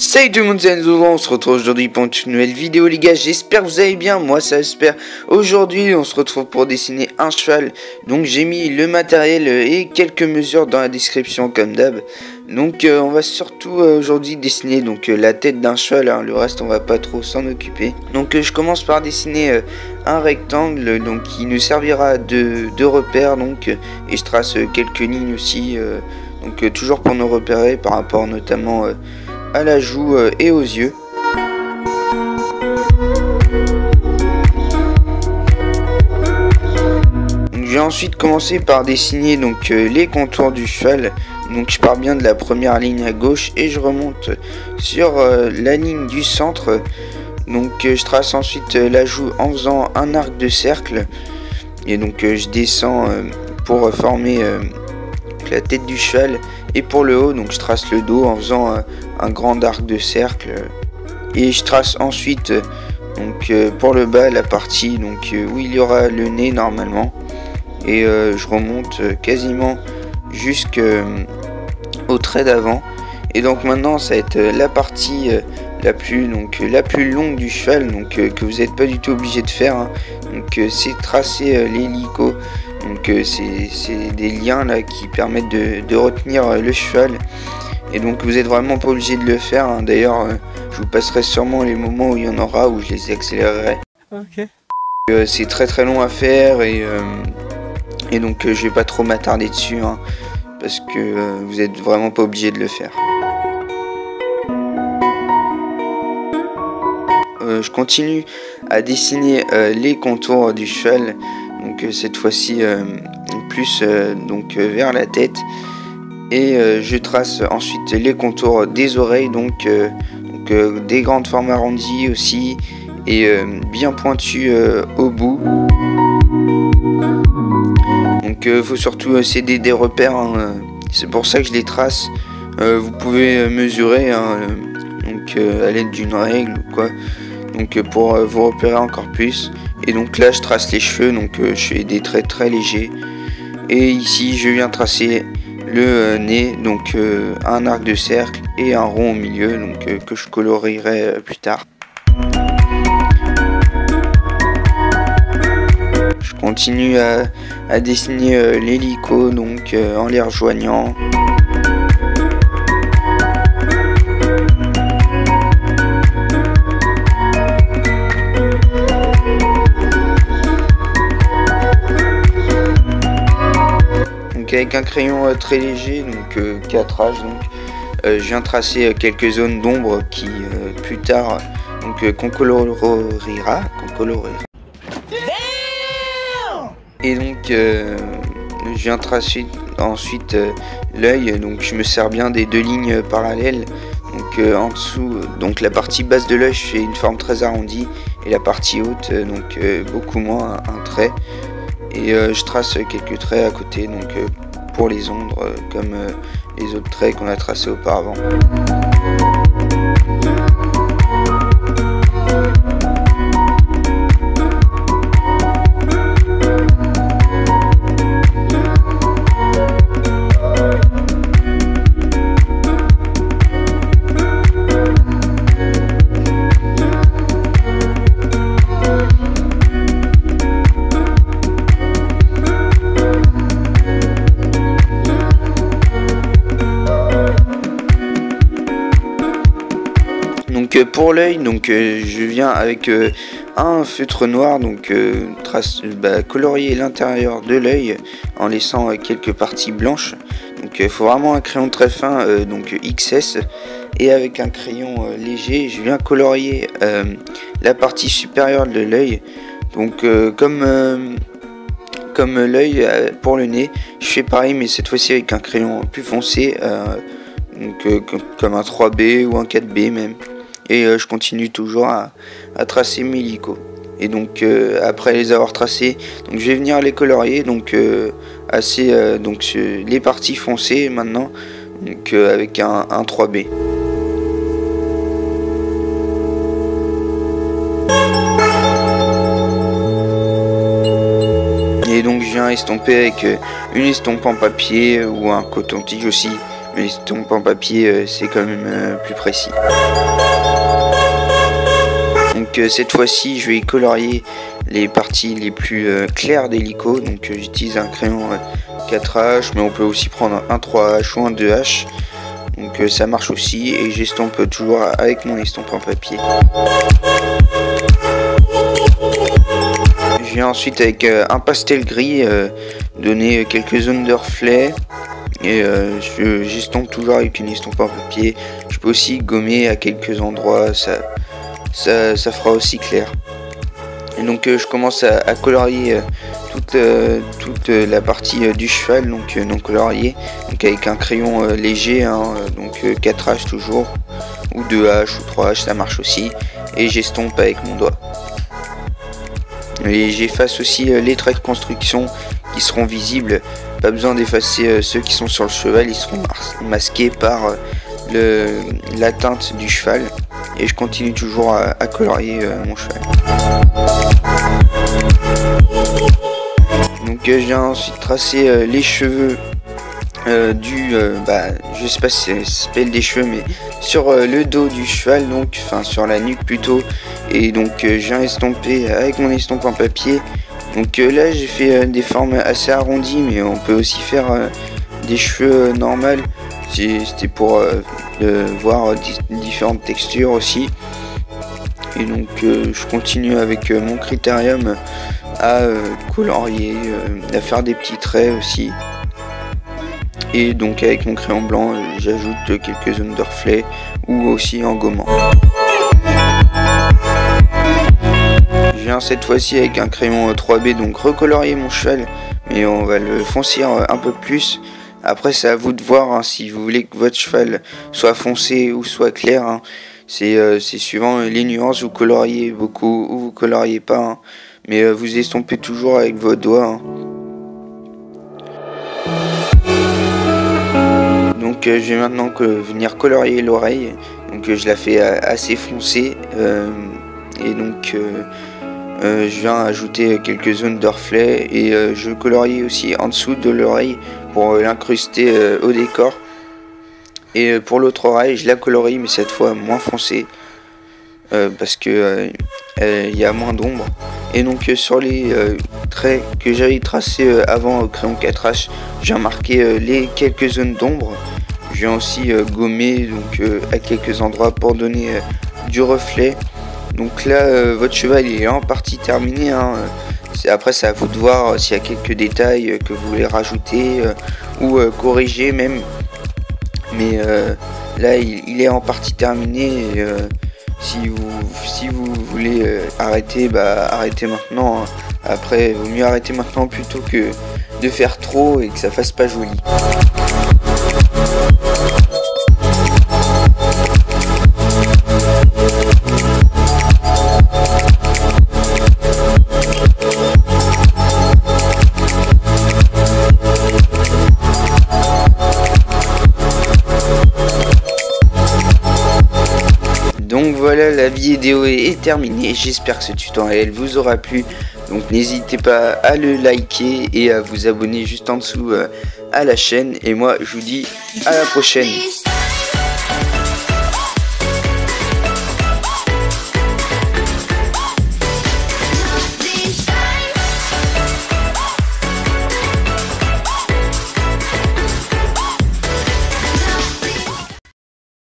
Salut tout le monde, c'est Enzo, on se retrouve aujourd'hui pour une nouvelle vidéo les gars, j'espère que vous allez bien, moi ça j'espère. Aujourd'hui on se retrouve pour dessiner un cheval, donc j'ai mis le matériel et quelques mesures dans la description comme d'hab. Donc on va surtout aujourd'hui dessiner donc la tête d'un cheval, hein. Le reste on va pas trop s'en occuper. Donc je commence par dessiner un rectangle donc qui nous servira de repère donc, et je trace quelques lignes aussi, donc toujours pour nous repérer par rapport notamment à la joue et aux yeux. Donc, je vais ensuite commencer par dessiner donc les contours du cheval. Donc je pars bien de la première ligne à gauche et je remonte sur la ligne du centre. Donc je trace ensuite la joue en faisant un arc de cercle et donc je descends pour former la tête du cheval, et pour le haut donc je trace le dos en faisant un grand arc de cercle, et je trace ensuite donc pour le bas la partie donc où il y aura le nez normalement, et je remonte quasiment jusqu'au trait d'avant. Et donc maintenant ça va être la partie la plus longue du cheval, donc que vous n'êtes pas du tout obligé de faire, hein. Donc c'est tracer l'hélico. Donc c'est des liens là qui permettent de retenir le cheval, et donc vous êtes vraiment pas obligé de le faire, hein. D'ailleurs je vous passerai sûrement les moments où il y en aura, où je les accélérerai. Ok. C'est très long à faire, et donc je vais pas trop m'attarder dessus, hein, parce que vous êtes vraiment pas obligé de le faire. Je continue à dessiner les contours du cheval, donc cette fois-ci plus donc vers la tête, et je trace ensuite les contours des oreilles, donc des grandes formes arrondies aussi, et bien pointues au bout. Donc faut surtout s'aider des repères, hein. C'est pour ça que je les trace. Vous pouvez mesurer, hein, donc à l'aide d'une règle ou quoi, donc pour vous repérer encore plus. Et donc là je trace les cheveux, donc je fais des traits très légers, et ici je viens tracer le nez, donc un arc de cercle et un rond au milieu, donc que je colorierai plus tard. Je continue à dessiner l'hélico, donc en les rejoignant. Avec un crayon très léger, donc 4H, donc je viens tracer quelques zones d'ombre qui plus tard donc qu'on coloriera. Et donc je viens tracer ensuite l'œil, donc je me sers bien des deux lignes parallèles. Donc en dessous, donc la partie basse de l'œil, je fais une forme très arrondie, et la partie haute donc beaucoup moins, un trait. Et je trace quelques traits à côté, donc pour les ombres, comme les autres traits qu'on a tracés auparavant. Donc pour l'œil, donc je viens avec un feutre noir, donc colorier l'intérieur de l'œil en laissant quelques parties blanches. Donc il faut vraiment un crayon très fin, donc XS, et avec un crayon léger je viens colorier la partie supérieure de l'œil. Donc comme l'œil pour le nez, je fais pareil, mais cette fois-ci avec un crayon plus foncé, donc comme un 3B ou un 4B même. Et je continue toujours à tracer mes hélicos. Et donc après les avoir tracés, donc je vais venir les colorier, donc donc les parties foncées maintenant, donc avec un 3B. Et donc je viens estomper avec une estompe en papier ou un coton-tige aussi, l'estompe en papier c'est quand même plus précis. Donc cette fois-ci je vais colorier les parties les plus claires des licots. Donc j'utilise un crayon 4H, mais on peut aussi prendre un 3H ou un 2H. Donc ça marche aussi, et j'estompe toujours avec mon estompe en papier. Je viens ensuite avec un pastel gris donner quelques zones de reflet, et j'estompe toujours avec une estompe en papier. Je peux aussi gommer à quelques endroits, ça fera aussi clair. Et donc je commence à colorier toute la partie du cheval, donc non coloriée, donc avec un crayon léger, hein, donc 4H toujours, ou 2H ou 3H, ça marche aussi, et j'estompe avec mon doigt. Et j'efface aussi les traits de construction qui seront visibles, pas besoin d'effacer ceux qui sont sur le cheval, ils seront masqués par la teinte du cheval. Et je continue toujours à colorier mon cheval. Donc je viens ensuite tracer les cheveux je sais pas si ça s'appelle des cheveux, mais sur le dos du cheval, donc enfin sur la nuque plutôt. Et donc je viens estomper avec mon estompe en papier. Donc là j'ai fait des formes assez arrondies, mais on peut aussi faire des cheveux normales. C'était pour voir différentes textures aussi. Et donc je continue avec mon critérium à colorier, à faire des petits traits aussi. Et donc avec mon crayon blanc j'ajoute quelques zones de reflet, ou aussi en gommant. Je viens cette fois-ci avec un crayon 3B donc recolorier mon cheval, mais on va le foncir un peu plus. Après c'est à vous de voir, hein, si vous voulez que votre cheval soit foncé ou soit clair, hein. C'est suivant les nuances, vous coloriez beaucoup ou vous coloriez pas, hein. Mais vous estompez toujours avec vos doigts, hein. Donc je vais maintenant venir colorier l'oreille. Donc je la fais assez foncée, et donc je viens ajouter quelques zones de reflet, et je colorie aussi en dessous de l'oreille pour l'incruster au décor. Et pour l'autre oreille je la colorie, mais cette fois moins foncée, parce que il y a moins d'ombre. Et donc sur les traits que j'avais tracés avant au crayon 4H, j'ai marqué les quelques zones d'ombre. Je viens aussi gommer donc à quelques endroits pour donner du reflet. Donc là votre cheval il est en partie terminé, hein. Après c'est à vous de voir s'il y a quelques détails que vous voulez rajouter ou corriger même. Mais là il est en partie terminé, et si vous voulez arrêter, arrêtez maintenant, hein. Après il vaut mieux arrêter maintenant plutôt que de faire trop et que ça fasse pas joli. Donc voilà, la vidéo est terminée, j'espère que ce tutoriel vous aura plu. Donc n'hésitez pas à le liker et à vous abonner juste en dessous à la chaîne. Et moi je vous dis à la prochaine.